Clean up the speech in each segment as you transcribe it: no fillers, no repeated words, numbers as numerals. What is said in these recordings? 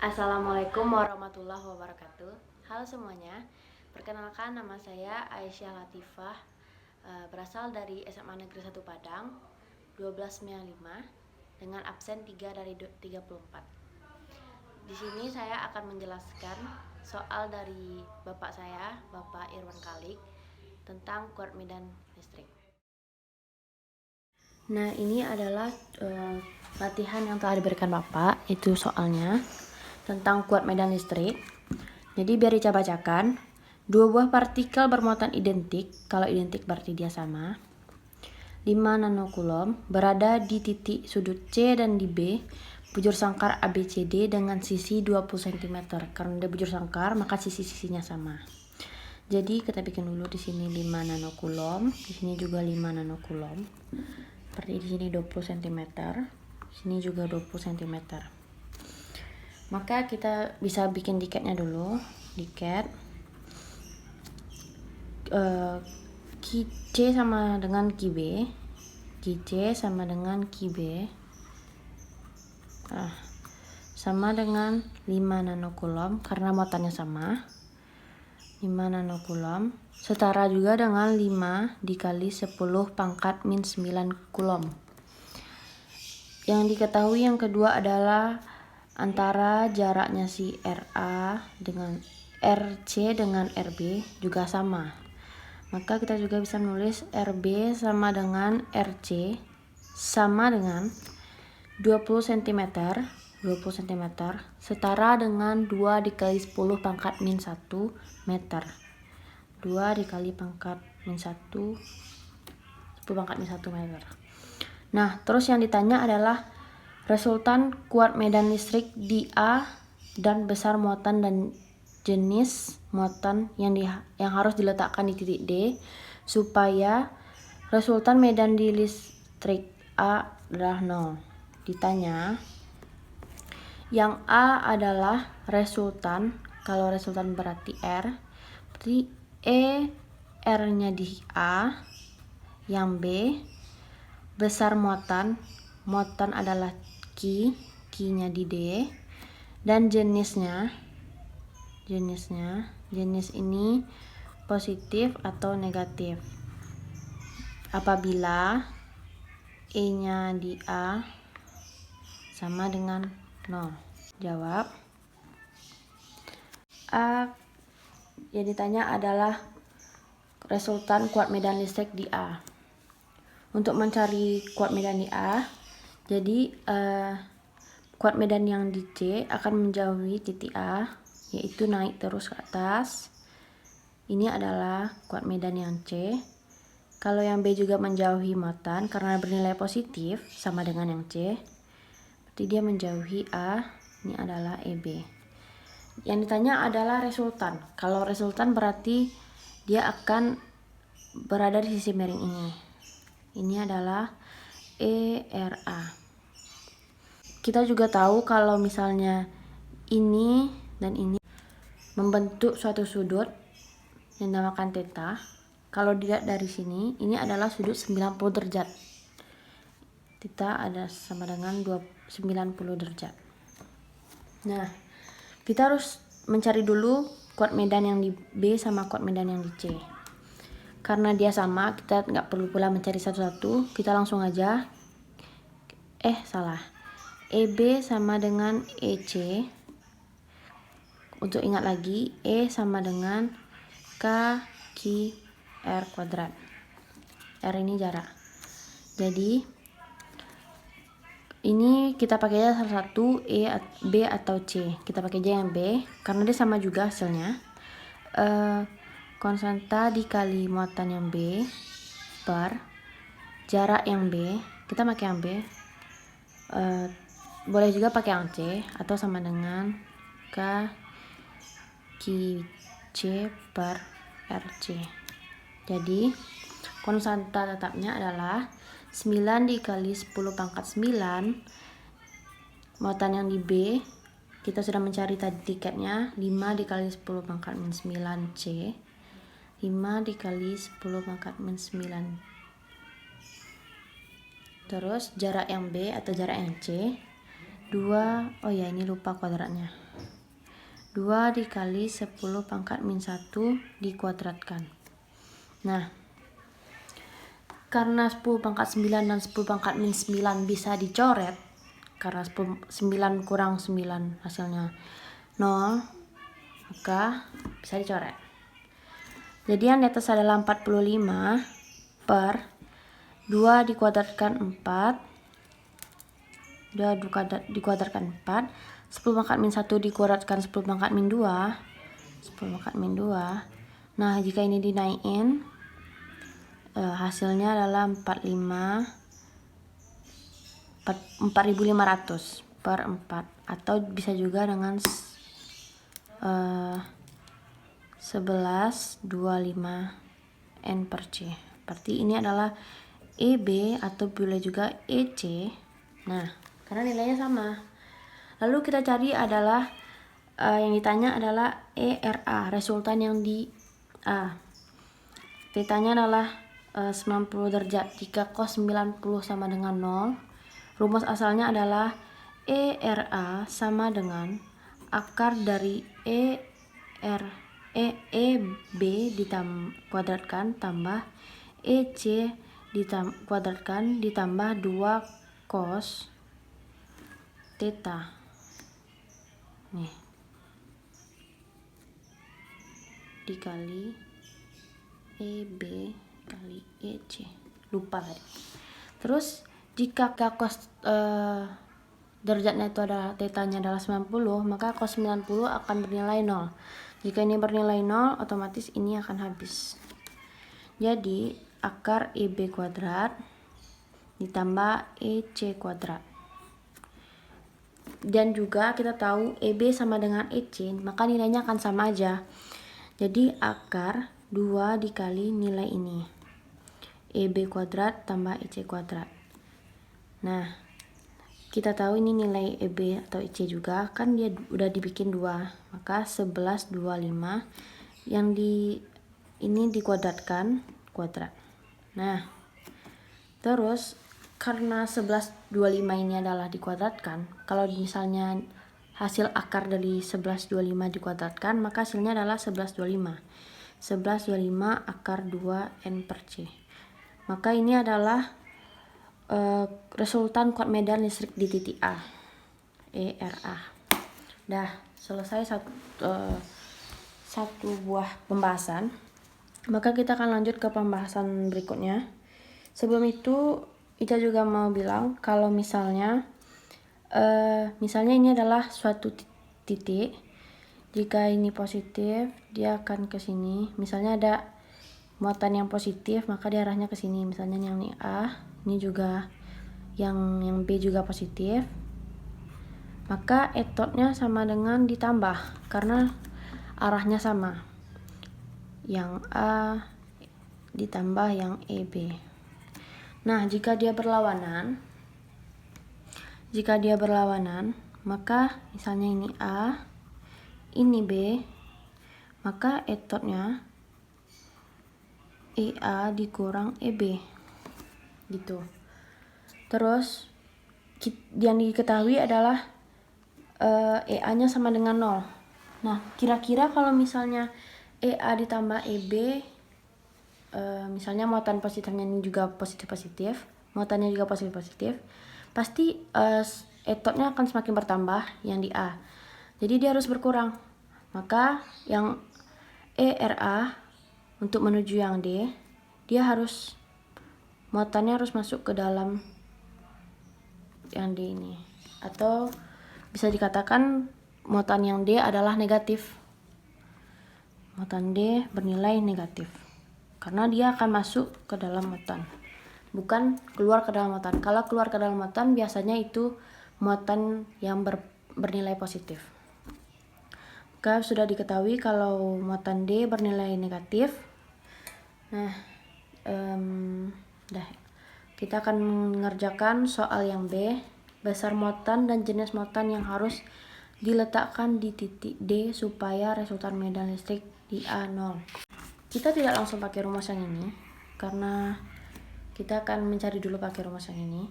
Assalamualaikum warahmatullahi wabarakatuh. Halo semuanya, perkenalkan nama saya Aisyah Latifah, berasal dari SMA Negeri 1 Padang 1295 dengan absen 3 dari 34. Di sini saya akan menjelaskan soal dari Bapak saya, Bapak Irwan Kalik, tentang kuart medan listrik. Nah, ini adalah latihan yang telah diberikan Bapak, itu soalnya tentang kuart medan listrik. Jadi biar Ica bacakan, dua buah partikel bermuatan identik, kalau identik berarti dia sama, 5 nanokulom berada di titik sudut C dan di B bujur sangkar ABCD dengan sisi 20 cm. Karena dia bujur sangkar, maka sisi-sisinya sama. Jadi kita bikin dulu di sini 5 nanokulom, di sini juga 5 nanokulom. Seperti di sini 20 cm, di sini juga 20 cm. Maka kita bisa bikin diketnya dulu. Diket Ki C sama dengan Ki B, Ki C sama dengan Ki B, sama dengan 5 nanokulom karena muatannya sama. 5 nanokulom setara juga dengan 5 dikali 10 pangkat min 9 kulom. Yang diketahui yang kedua adalah antara jaraknya si RA dengan RC dengan RB juga sama. Maka kita juga bisa menulis RB sama dengan RC sama dengan 20 cm setara dengan 2 dikali 10 pangkat min 1 meter. 2 dikali pangkat min 1 10 pangkat min 1 meter. Nah, terus yang ditanya adalah resultan kuart medan listrik di A dan besar muatan dan jenis muatan yang harus diletakkan di titik D supaya resultan medan di listrik A adalah 0. Ditanya, yang A adalah resultan, kalau resultan berarti R, berarti R-nya di A, yang B besar muatan adalah Q-nya di D, dan jenis ini positif atau negatif. Apabila E-nya di A sama dengan 0. Jawab. A yang ditanya adalah resultan kuart medan listrik di A. Untuk mencari kuart medan di A, jadi kuart medan yang di C akan menjauhi titik A, yaitu naik terus ke atas. Ini adalah kuart medan yang C. Kalau yang B juga menjauhi muatan karena bernilai positif sama dengan yang C, berarti dia menjauhi A. Ini adalah EB. Yang ditanya adalah resultan. Kalau resultan berarti dia akan berada di sisi miring ini. Ini adalah ERA. Kita juga tahu kalau misalnya ini dan ini membentuk suatu sudut yang dinamakan theta. Kalau dilihat dari sini, ini adalah sudut 90 derajat. Theta ada sama dengan 90 derajat. Nah, kita harus mencari dulu kuart medan yang di B sama kuart medan yang di C. Karena dia sama, kita nggak perlu pula mencari satu-satu, kita langsung aja. EB sama dengan EC. Untuk ingat lagi, E sama dengan K Q R kuadrat. R ini jarak. Jadi ini kita pakai aja salah satu B atau C. Kita pakai aja yang B karena dia sama juga hasilnya. Konstanta dikali muatan yang B per jarak yang B, kita pakai yang B. Boleh juga pakai yang C atau sama dengan K QC per RC. Jadi konstanta tetapnya adalah 9 dikali 10 pangkat 9. Muatan yang di B kita sudah mencari tadi tiketnya, 5 dikali 10 pangkat min 9 C, 5 dikali 10 pangkat min 9. Terus jarak yang B atau jarak yang C 2, oh ya ini lupa kuadratnya. 2 dikali 10 pangkat min 1 dikuadratkan. Nah, karena 10 pangkat 9 dan 10 pangkat min 9 bisa dicoret, karena 9 kurang 9 hasilnya 0, maka bisa dicoret. Jadi yang di atas adalah 45 per 2 dikuadratkan 4, 2 dikuadratkan 4, 10 pangkat min 1 dikuadratkan 10 pangkat min 2, 10 pangkat min 2. Nah, jika ini dinaikin, hasilnya adalah 4.500 per 4, atau bisa juga dengan 1125 N per C. Berarti ini adalah EB atau boleh juga EC. Nah, karena nilainya sama. Lalu kita cari adalah yang ditanya adalah ERA, resultan yang di A. Ditanya adalah 90 derajat jika cos 90 sama dengan 0. Rumus asalnya adalah ERA sama dengan akar dari EB kuadratkan tambah EC kuadratkan ditambah 2 cos theta. Nih, dikali EB kali EC, lupa tadi. Terus jika cos derajatnya itu adalah tetanya adalah 90, maka cos 90 akan bernilai 0. Jika ini bernilai 0, otomatis ini akan habis. Jadi akar EB kuadrat ditambah EC kuadrat. Dan juga kita tahu EB sama dengan EC, maka nilainya akan sama aja. Jadi akar 2 dikali nilai ini, EB kuadrat tambah EC kuadrat. Nah, kita tahu ini nilai EB atau EC juga, kan dia udah dibikin 2, maka 1125 yang ini dikuadratkan kuadrat. Nah, terus karena 1125 ini adalah dikuadratkan, kalau misalnya hasil akar dari 1125 dikuadratkan, maka hasilnya adalah 1125. 1125 akar 2 N per C. Maka ini adalah resultan kuat medan listrik di titik A, ERA. Dah selesai satu buah pembahasan. Maka kita akan lanjut ke pembahasan berikutnya. Sebelum itu, Ica juga mau bilang kalau misalnya ini adalah suatu titik. Jika ini positif, dia akan ke sini. Misalnya ada muatan yang positif, maka dia arahnya ke sini. Misalnya yang ini A, ini juga yang B juga positif. Maka etotnya sama dengan ditambah karena arahnya sama. Yang A ditambah yang EB. Nah, jika dia berlawanan, maka misalnya ini A, ini B, maka etotnya EA dikurang EB, gitu. Terus yang diketahui adalah EA-nya sama dengan 0. Nah, kira-kira kalau misalnya EA ditambah EB, misalnya muatan positifnya ini juga positif-positif, muatannya juga positif-positif, pasti etotnya akan semakin bertambah yang di A. Jadi dia harus berkurang. Maka yang ERA untuk menuju yang D, dia harus muatannya harus masuk ke dalam yang D ini. Atau bisa dikatakan muatan yang D adalah negatif. Muatan D bernilai negatif. Karena dia akan masuk ke dalam muatan, bukan keluar ke dalam muatan. Kalau keluar ke dalam muatan biasanya itu muatan yang bernilai positif. Maka sudah diketahui kalau muatan D bernilai negatif. Nah, kita akan mengerjakan soal yang B. Besar muatan dan jenis muatan yang harus diletakkan di titik D supaya resultan medan listrik di A 0. Kita tidak langsung pakai rumus yang ini, karena kita akan mencari dulu pakai rumus yang ini.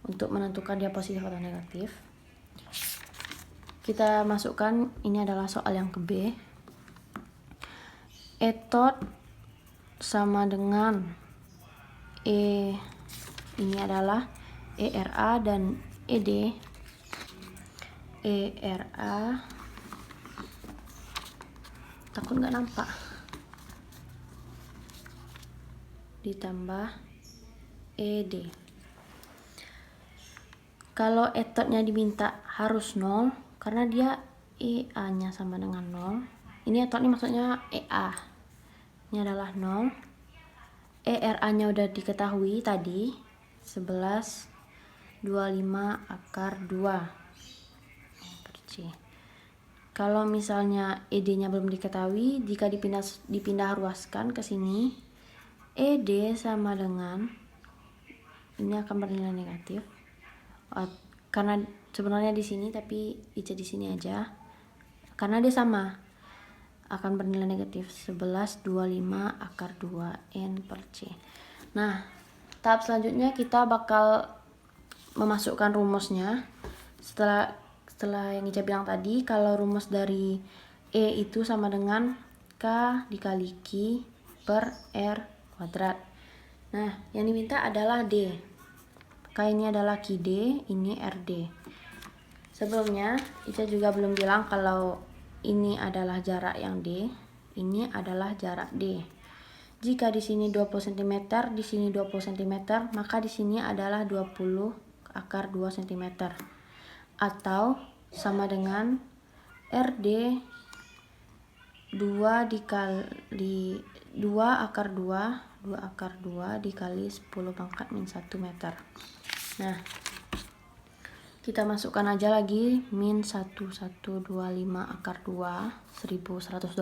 untuk menentukan dia positif atau negatif. Kita masukkan, ini adalah soal yang ke B. E tot sama dengan E, ini adalah ERA dan ED. ERA, takut nggak nampak, ditambah ED. Kalau etotnya diminta harus 0 karena dia EA-nya sama dengan 0. Ini etot ini maksudnya EA. Ini adalah 0. ERA-nya udah diketahui tadi, 11/25 akar 2 per C. Kalau misalnya ED-nya belum diketahui, jika dipindah ruaskan ke sini, ED sama dengan, ini akan bernilai negatif. Karena sebenarnya di sini tapi Ica di sini aja. Karena dia sama, akan bernilai negatif 11/25 akar 2 N per C. Nah, tahap selanjutnya kita bakal memasukkan rumusnya. Setelah yang Ica bilang tadi, kalau rumus dari E itu sama dengan K dikali Q per R kuadrat. Nah, yang diminta adalah D. K ini adalah QD, ini RD. Sebelumnya, Ica juga belum bilang kalau ini adalah jarak yang D, ini adalah jarak D. Jika di sini 20 cm, di sini 20 cm, maka di sini adalah 20 akar 2 cm. Atau sama dengan RD 2 dikali 2 akar 2 dikali 10 pangkat min 1 meter. Nah, kita masukkan aja lagi min 1125 akar 2 1125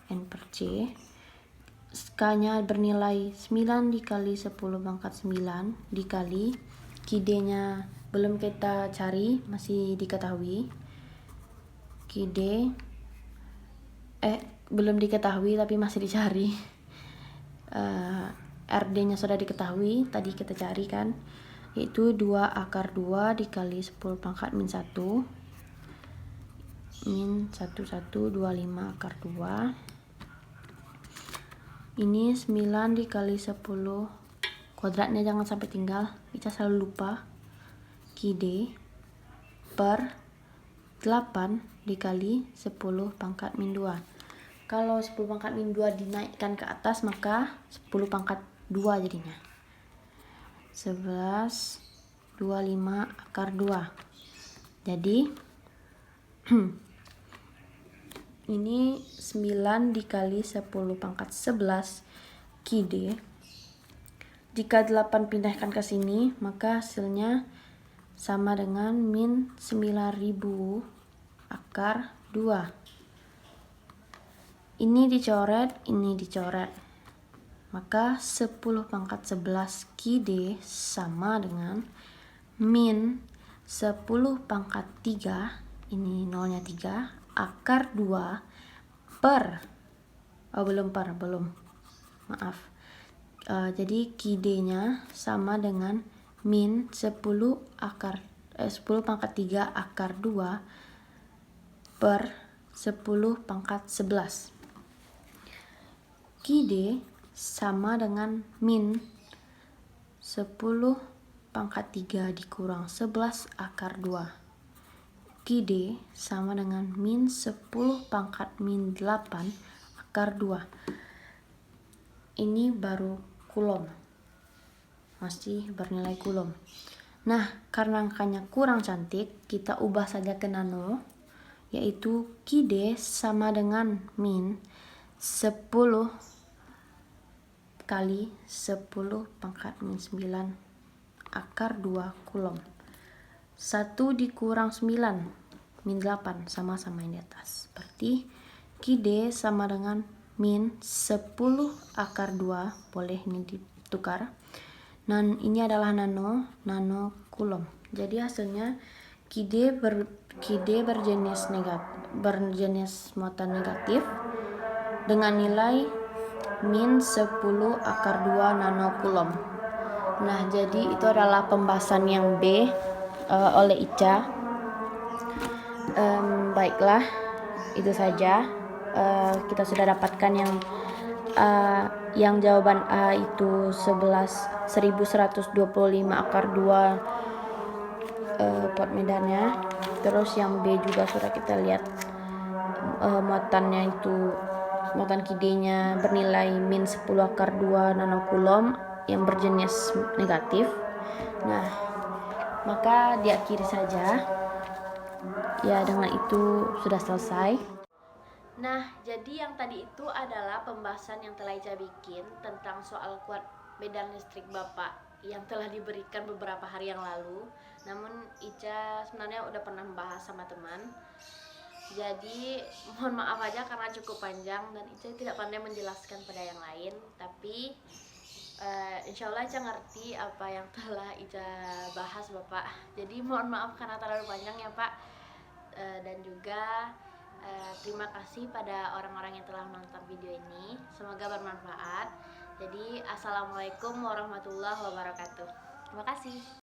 N per C. K-nya bernilai 9 dikali 10 pangkat 9 dikali QD-nya belum kita cari, masih diketahui. QD belum diketahui tapi masih dicari. RD-nya sudah diketahui, tadi kita cari kan, yaitu 2 akar 2 dikali 10 pangkat min 1 min 1125 akar 2. Ini 9 dikali 10, kuadratnya jangan sampai tinggal, Ica selalu lupa. QD per 8 dikali 10 pangkat min 2. Kalau 10 pangkat min 2 dinaikkan ke atas, maka 10 pangkat 2 jadinya. 11/25 akar 2. Jadi ini 9 dikali 10 pangkat 11 QD. Jika 8 pindahkan ke sini, maka hasilnya sama dengan min 9.000 akar 2. Ini dicoret, ini dicoret. Maka 10 pangkat 11 QD sama dengan min 10 pangkat 3, ini nolnya 3, akar 2 per, maaf. Jadi QD-nya sama dengan min 10 pangkat 3 akar 2 per 10 pangkat 11. QD sama dengan min 10 pangkat 3 dikurang 11 akar 2. QD sama dengan min 10 pangkat min 8 akar 2. Ini baru kulom, masih bernilai kulom. Nah, karena angkanya kurang cantik, kita ubah saja ke nano, yaitu QD sama dengan min 10 kali 10 pangkat min 9 akar 2 kulom. 1 dikurang 9 min 8, sama-sama yang di atas. Berarti QD sama dengan min 10 akar 2, boleh ini ditukar. Dan ini adalah nano kulom. Jadi hasilnya QD berjenis muatan negatif dengan nilai min 10 akar 2 nanokulom. Nah, jadi itu adalah pembahasan yang B oleh Ica. Baiklah, itu saja. Kita sudah dapatkan yang jawaban A itu 1125 akar 2 kuat medannya. Terus yang B juga sudah kita lihat, muatannya itu muatan Kidenya bernilai min 10 akar 2 nanokulom yang berjenis negatif. Nah, maka diakhiri saja. Ya, dengan itu sudah selesai. Nah, jadi yang tadi itu adalah pembahasan yang telah Ica bikin tentang soal kuat medan listrik Bapak yang telah diberikan beberapa hari yang lalu. Namun Ica sebenarnya udah pernah membahas sama teman. Jadi mohon maaf aja karena cukup panjang dan Ica tidak pandai menjelaskan pada yang lain. Tapi insya Allah Ica ngerti apa yang telah Ica bahas Bapak. Jadi mohon maaf karena terlalu panjang ya Pak. Dan juga terima kasih pada orang-orang yang telah menonton video ini. Semoga bermanfaat. Jadi assalamualaikum warahmatullahi wabarakatuh. Terima kasih.